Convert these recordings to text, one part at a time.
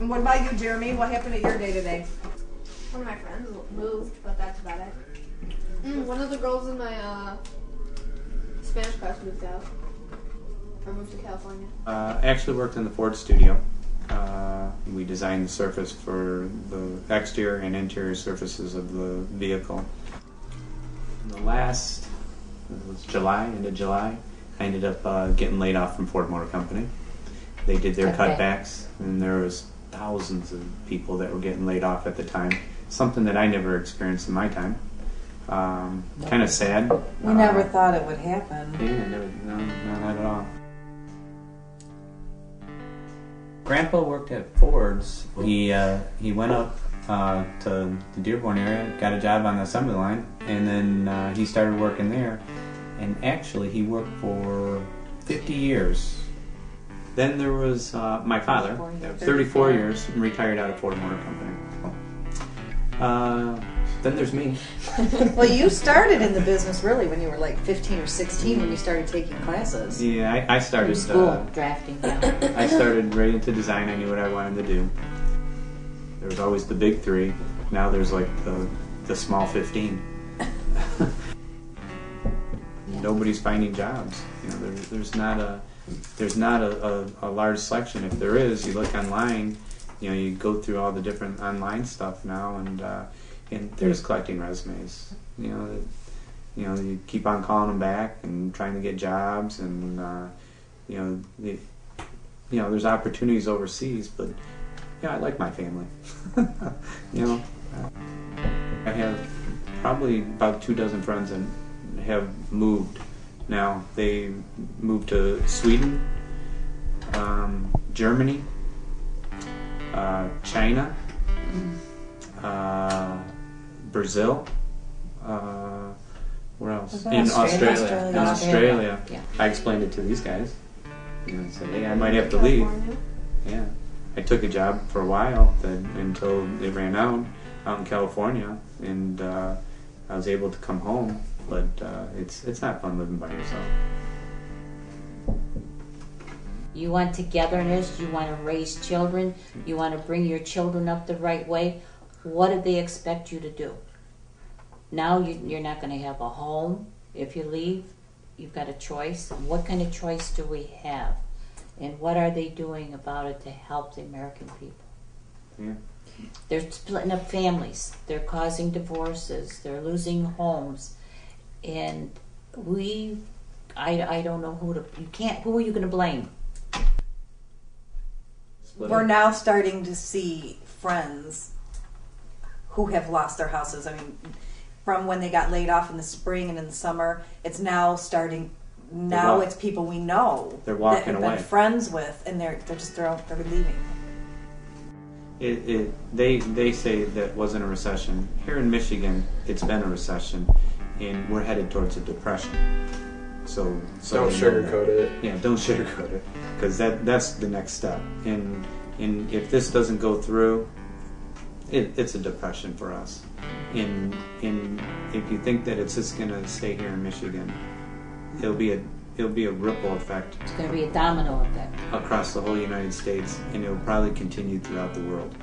And what about you, Jeremy? What happened at your day today? One of my friends moved, but that's about it. One of the girls in my Spanish class moved out. Or moved to California. Actually worked in the Ford studio. We designed the surface for the exterior and interior surfaces of the vehicle. In the last, it was July, end of July, I ended up getting laid off from Ford Motor Company. They did their cutbacks, and there was thousands of people that were getting laid off at the time. Something that I never experienced in my time. Kind of sad. We never thought it would happen. Yeah, no, not at all. Grandpa worked at Ford's. He went up to the Dearborn area, got a job on the assembly line, and then he started working there. And actually, he worked for 50 years. Then there was my father, 34 years, retired out of Ford Motor Company. Then there's me. Well, you started in the business really when you were like 15 or 16 when you started taking classes. Yeah, I started school drafting. Yeah. I started right into design. I knew what I wanted to do. There was always the big three. Now there's like the small 15. Nobody's finding jobs. You know, there's not a large selection. If there is, you look online. You know, you go through all the different online stuff now, and they're just collecting resumes. You know, you keep on calling them back and trying to get jobs, and there's opportunities overseas. But yeah, I like my family. You know, I have probably about 24 friends that have moved. Now they moved to Sweden, Germany, China, Brazil, where else? In Australia. Yeah. I explained it to these guys. You know, said, hey, I might have to leave. Yeah. I took a job for a while until it ran out in California, and I was able to come home. But it's not fun living by yourself. You want togetherness, you want to raise children, you want to bring your children up the right way. What do they expect you to do? Now you're not going to have a home if you leave. You've got a choice. What kind of choice do we have? And what are they doing about it to help the American people? Yeah. They're splitting up families. They're causing divorces. They're losing homes. And I don't know who are you going to blame? We're now starting to see friends who have lost their houses. I mean, from when they got laid off in the spring and in the summer, it's now starting. Now it's people we know they're walking that have away. Been friends with, and they're leaving. They say that wasn't a recession. Here in Michigan, it's been a recession, and we're headed towards a depression. So don't sugarcoat it. Yeah, don't sugarcoat it, because that's the next step. And if this doesn't go through, it's a depression for us. And if you think that it's just going to stay here in Michigan, it'll be a ripple effect. It's going to be a domino effect across the whole United States, and it'll probably continue throughout the world.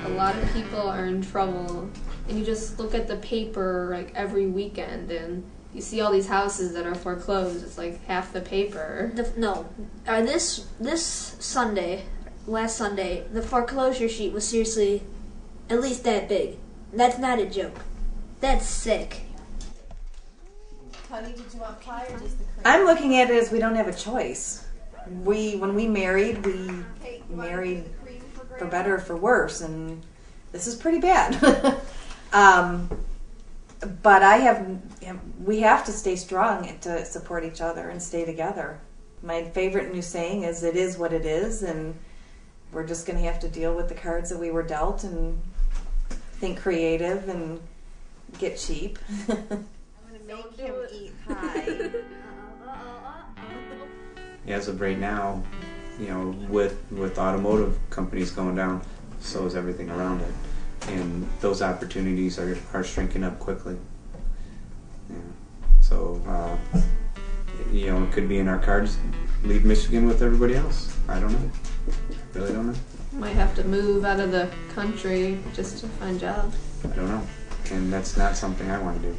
A lot of people are in trouble, and you just look at the paper like every weekend, and you see all these houses that are foreclosed. It's like half the paper. This Sunday, last Sunday, the foreclosure sheet was seriously at least that big. That's not a joke. That's sick. Honey, did you want pie or just the cream? I'm looking at it as we don't have a choice. When we married for better or for worse, and this is pretty bad. But we have to stay strong and to support each other and stay together. My favorite new saying is, "It is what it is," and we're just going to have to deal with the cards that we were dealt and think creative and get cheap. I'm going to make him eat pie. As of right now, you know, with automotive companies going down, so is everything around it. And those opportunities are shrinking up quickly. Yeah. So, you know, it could be in our cards, leave Michigan with everybody else. I don't know. Really. Might have to move out of the country just to find jobs. I don't know. And that's not something I want to do.